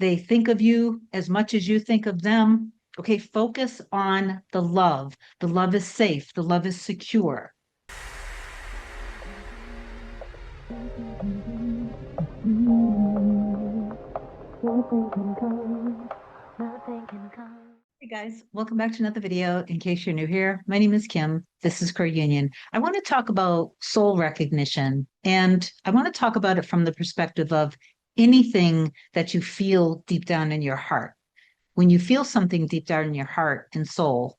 They think of you as much as you think of them. Okay, focus on the love. The love is safe. The love is secure. Hey guys, welcome back to another video. In case you're new here, my name is Kim. This is Core Union. I want to talk about soul recognition, and I want to talk about it from the perspective of anything that you feel deep down in your heart. When you feel something deep down in your heart and soul,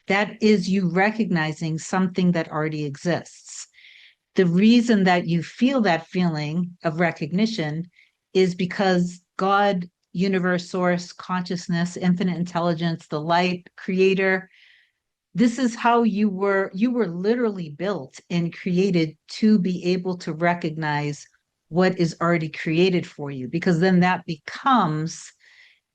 that is you recognizing something that already exists. The reason that you feel that feeling of recognition is because God, universe, source, consciousness, infinite intelligence, the light, creator, this is how you were literally built and created to be able to recognize what is already created for you, because then that becomes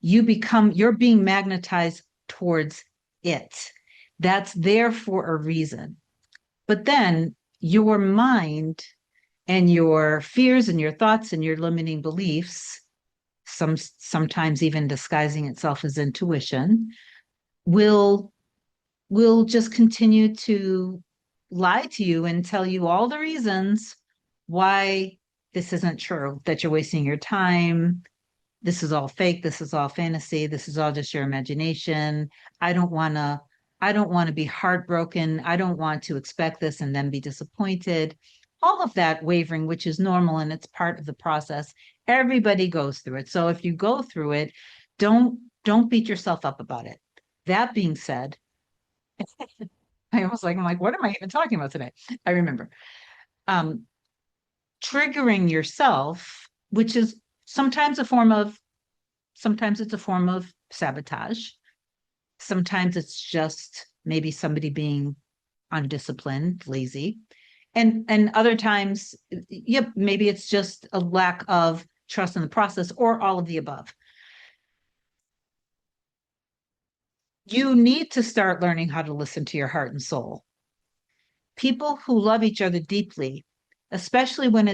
you're being magnetized towards it. That's there for a reason. But then your mind and your fears and your thoughts and your limiting beliefs, sometimes even disguising itself as intuition, will will just continue to lie to you and tell you all the reasons why this isn't true, that you're wasting your time. This is all fake. This is all fantasy. This is all just your imagination. I don't want to. I don't want to be heartbroken. I don't want to expect this and then be disappointed. All of that wavering, which is normal and it's part of the process. Everybody goes through it. So if you go through it, don't beat yourself up about it. That being said, I'm like, what am I even talking about today? I remember. Um, Triggering yourself, which is sometimes a form of sometimes it's a form of sabotage. Sometimes it's just maybe somebody being undisciplined, lazy. And other times, yep, maybe it's just a lack of trust in the process or all of the above. You need to start learning how to listen to your heart and soul. People who love each other deeply, especially when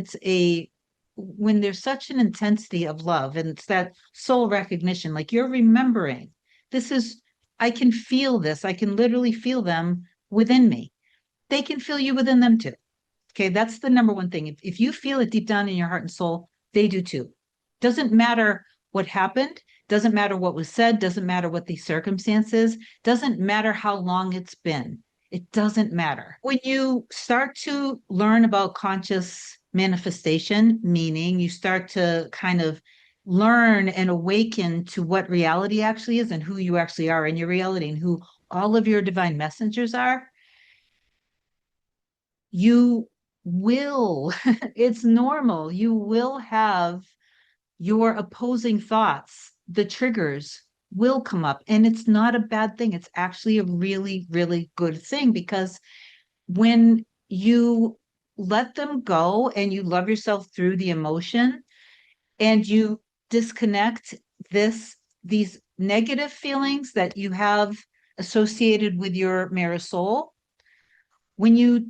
there's such an intensity of love and it's that soul recognition, like you're remembering, this is, I can feel this. I can literally feel them within me. They can feel you within them too. Okay, that's the number one thing. If you feel it deep down in your heart and soul, they do too. Doesn't matter what happened, doesn't matter what was said, doesn't matter what the circumstances, doesn't matter how long it's been. It doesn't matter. When you start to learn about conscious manifestation, meaning you start to kind of learn and awaken to what reality actually is and who you actually are in your reality and who all of your divine messengers are, you will, it's normal. You will have your opposing thoughts, the triggers will come up. And it's not a bad thing. It's actually a really, really good thing because when you let them go and you love yourself through the emotion and you disconnect these negative feelings that you have associated with your mirror soul, when you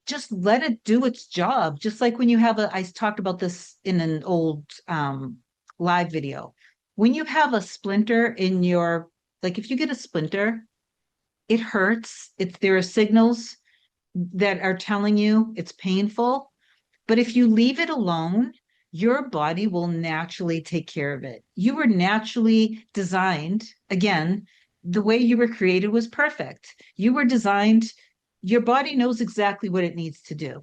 just let it do its job. Just like when you have I talked about this in an old live video. When you have a splinter in your, like if you get a splinter, it hurts. There are signals that are telling you it's painful. But if you leave it alone, your body will naturally take care of it. You were naturally designed, again, the way you were created was perfect. You were designed, your body knows exactly what it needs to do.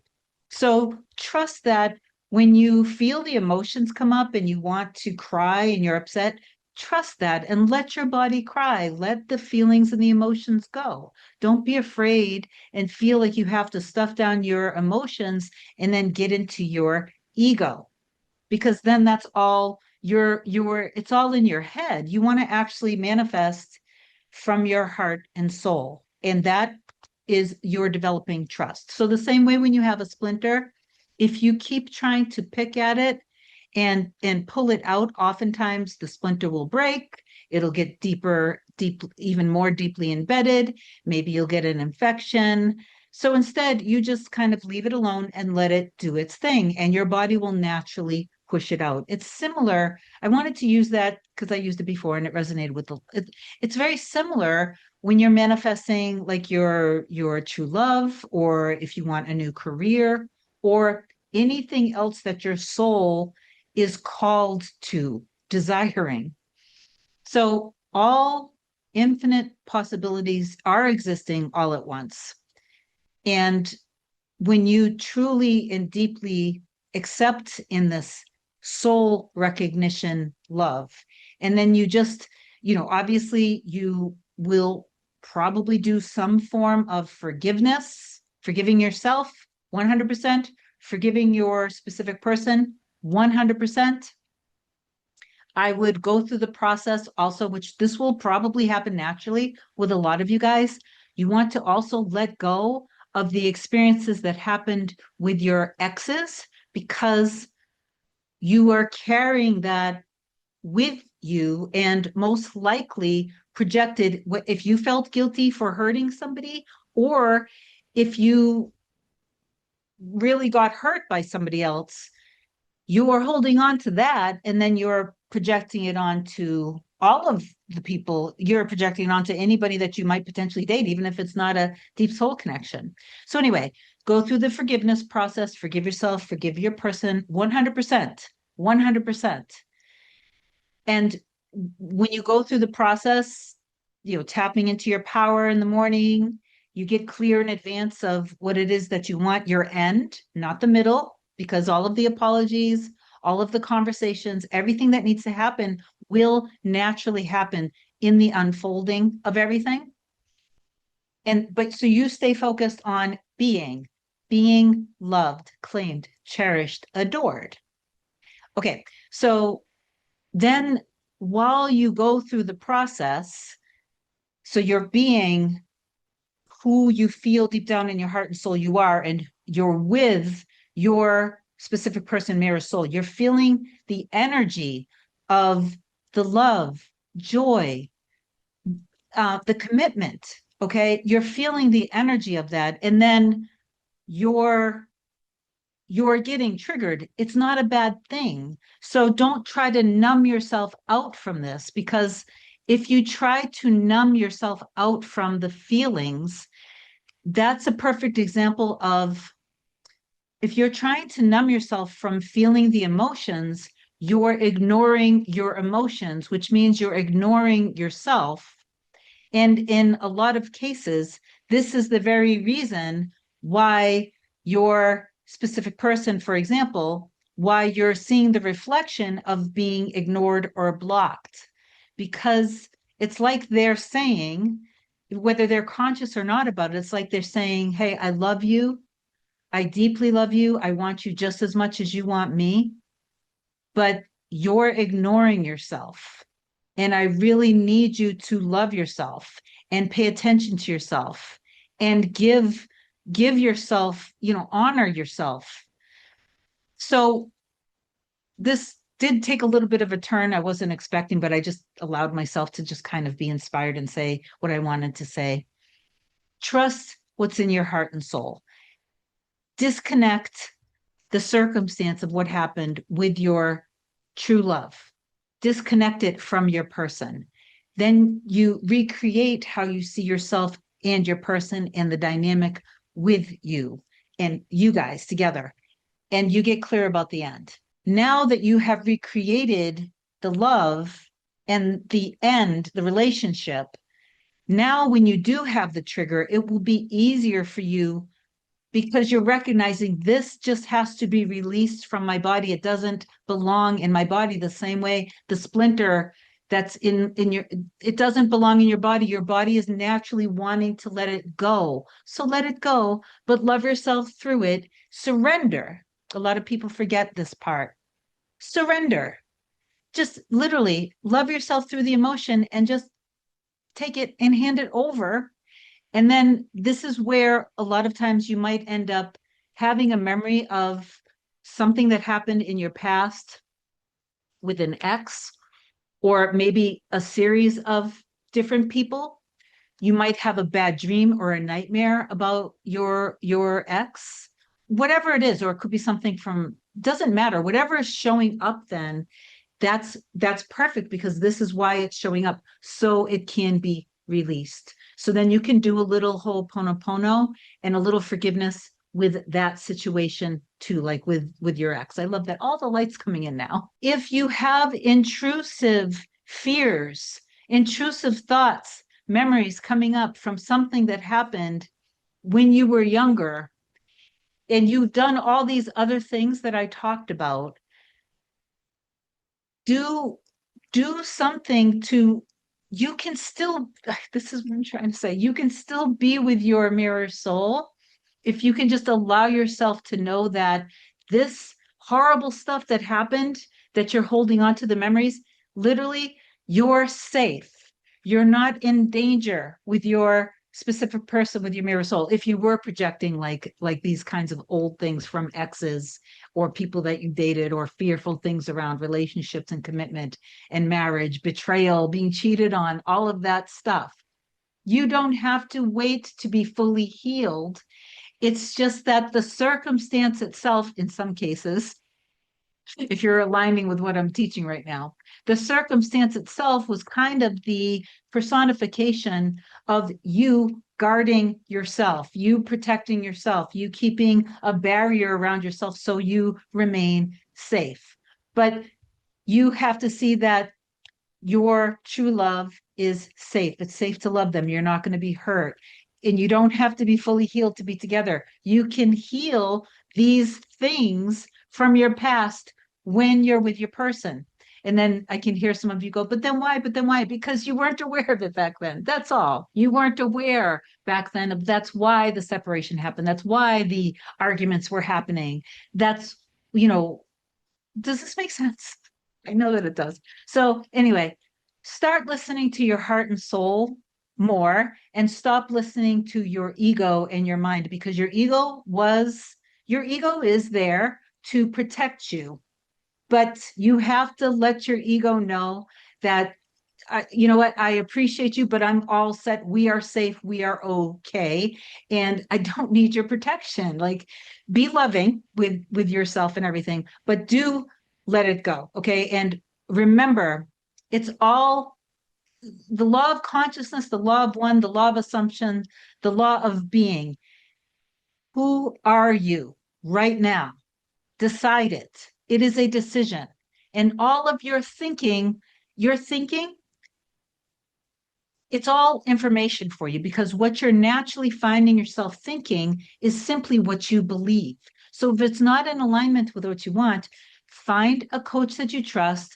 So trust that when you feel the emotions come up and you want to cry and you're upset, trust that and let your body cry. Let the feelings and the emotions go. Don't be afraid and feel like you have to stuff down your emotions and then get into your ego, because then that's all it's all in your head. You want to actually manifest from your heart and soul, and that is you're developing trust. So the same way when you have a splinter, if you keep trying to pick at it and pull it out, oftentimes the splinter will break. It'll get even more deeply embedded. Maybe you'll get an infection. So instead, you just kind of leave it alone and let it do its thing, and your body will naturally push it out. It's similar. I wanted to use that because I used it before and it resonated with it's very similar when you're manifesting like your true love, or if you want a new career, or anything else that your soul is called to desiring. So all infinite possibilities are existing all at once. And when you truly and deeply accept in this soul recognition love, and then you just, obviously you will probably do some form of forgiveness, forgiving yourself 100%, forgiving your specific person 100%. I would go through the process also, which this will probably happen naturally with a lot of you guys. You want to also let go of the experiences that happened with your exes, because you are carrying that with you, and most likely projected. If you felt guilty for hurting somebody, or if you really got hurt by somebody else, you are holding on to that, and then you're projecting it onto all of the people. You're projecting it onto anybody that you might potentially date, even if it's not a deep soul connection. So anyway, go through the forgiveness process, forgive yourself, forgive your person 100%, 100%. And when you go through the process, tapping into your power in the morning, you get clear in advance of what it is that you want, your end, not the middle, because all of the apologies, all of the conversations, everything that needs to happen will naturally happen in the unfolding of everything. But so you stay focused on being loved, claimed, cherished, adored. Okay, so then while you go through the process, so you're being who you feel deep down in your heart and soul you are, and you're with your specific person, mirror soul. You're feeling the energy of the love, joy, the commitment. Okay, you're feeling the energy of that, and then you're getting triggered. It's not a bad thing. So don't try to numb yourself out from this, because if you try to numb yourself out from the feelings, that's a perfect example of, if you're trying to numb yourself from feeling the emotions, you're ignoring your emotions, which means you're ignoring yourself. And in a lot of cases, this is the very reason why your specific person, for example, why you're seeing the reflection of being ignored or blocked, because it's like they're saying, whether they're conscious or not about it, it's like they're saying, hey, I love you. I deeply love you. I want you just as much as you want me, but you're ignoring yourself. And I really need you to love yourself and pay attention to yourself and give yourself, honor yourself. So this did take a little bit of a turn I wasn't expecting, but I just allowed myself to just kind of be inspired and say what I wanted to say. Trust what's in your heart and soul. Disconnect the circumstance of what happened with your true love. Disconnect it from your person. Then you recreate how you see yourself and your person and the dynamic with you and you guys together. And you get clear about the end. Now that you have recreated the love and the end, the relationship, now when you do have the trigger, it will be easier for you, because you're recognizing this just has to be released from my body. It doesn't belong in my body, the same way the splinter that's in your, it doesn't belong in your body. Your body is naturally wanting to let it go. So let it go, but love yourself through it. Surrender. A lot of people forget this part. Surrender. Just literally love yourself through the emotion and just take it and hand it over. And then this is where a lot of times you might end up having a memory of something that happened in your past with an ex, or maybe a series of different people. You might have a bad dream or a nightmare about your ex, whatever it is, or it could be something from doesn't matter. Whatever is showing up then, that's perfect, because this is why it's showing up, so it can be released. So then you can do a little ho'oponopono and a little forgiveness with that situation too, like with your ex. I love that. All the lights coming in now. If you have intrusive fears, intrusive thoughts, memories coming up from something that happened when you were younger, and you've done all these other things that I talked about, do something to, you can still, this is what I'm trying to say, you can still be with your mirror soul if you can just allow yourself to know that this horrible stuff that happened, that you're holding on to the memories, literally, you're safe. You're not in danger with your specific person, with your mirror soul. If you were projecting like these kinds of old things from exes or people that you dated, or fearful things around relationships and commitment and marriage, betrayal, being cheated on, all of that stuff. You don't have to wait to be fully healed. It's just that the circumstance itself, in some cases, if you're aligning with what I'm teaching right now, the circumstance itself was kind of the personification of you guarding yourself, you protecting yourself, you keeping a barrier around yourself so you remain safe. But you have to see that your true love is safe. It's safe to love them. You're not going to be hurt. And you don't have to be fully healed to be together. You can heal these things from your past when you're with your person. And then I can hear some of you go, but then why? But then why? Because you weren't aware of it back then. That's all. You weren't aware back then of, that's why the separation happened. That's why the arguments were happening. That's, you know, does this make sense? I know that it does. So anyway, start listening to your heart and soul more, and stop listening to your ego and your mind, because your ego is there to protect you. But you have to let your ego know that, you know what, I appreciate you, but I'm all set. We are safe. We are okay. And I don't need your protection. Like, be loving with yourself and everything, but do let it go. Okay. And remember, it's all the law of consciousness, the law of one, the law of assumption, the law of being. Who are you right now? Decide it. It is a decision. And all of your thinking, it's all information for you, because what you're naturally finding yourself thinking is simply what you believe. So if it's not in alignment with what you want, find a coach that you trust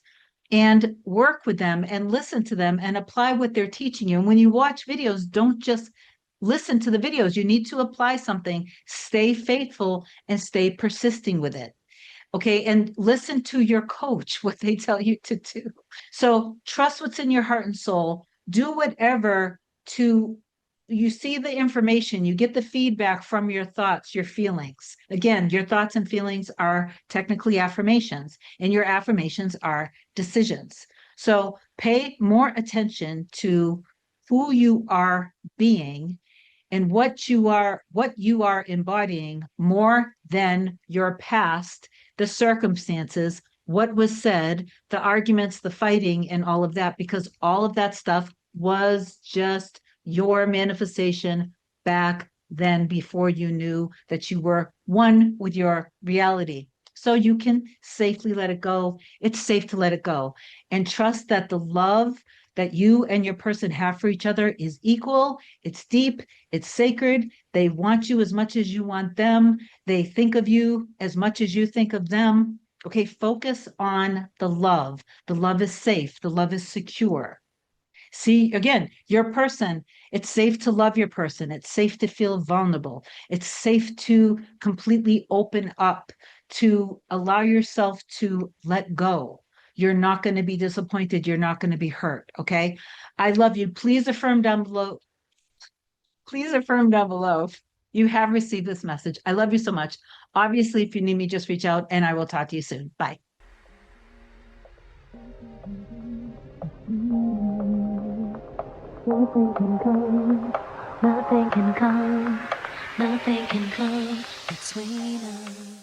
and work with them and listen to them and apply what they're teaching you. And when you watch videos, don't just listen to the videos. You need to apply something, stay faithful, and stay persisting with it. Okay. And listen to your coach, what they tell you to do. So trust what's in your heart and soul. Do whatever to, you see the information, you get the feedback from your thoughts, your feelings. Again, your thoughts and feelings are technically affirmations, and your affirmations are decisions. So pay more attention to who you are being and what you are embodying, more than your past, the circumstances, what was said, the arguments, the fighting, and all of that, because all of that stuff was just your manifestation back then, before you knew that you were one with your reality. So you can safely let it go. It's safe to let it go, and trust that the love that you and your person have for each other is equal, it's deep, it's sacred. They want you as much as you want them. They think of you as much as you think of them. Okay, focus on the love. The love is safe, the love is secure. See, again, your person, it's safe to love your person. It's safe to feel vulnerable. It's safe to completely open up, to allow yourself to let go. You're not going to be disappointed. You're not going to be hurt. Okay. I love you. Please affirm down below. Please affirm down below. You have received this message. I love you so much. Obviously, if you need me, just reach out, and I will talk to you soon. Bye. Nothing can come, nothing can come, nothing can come between us.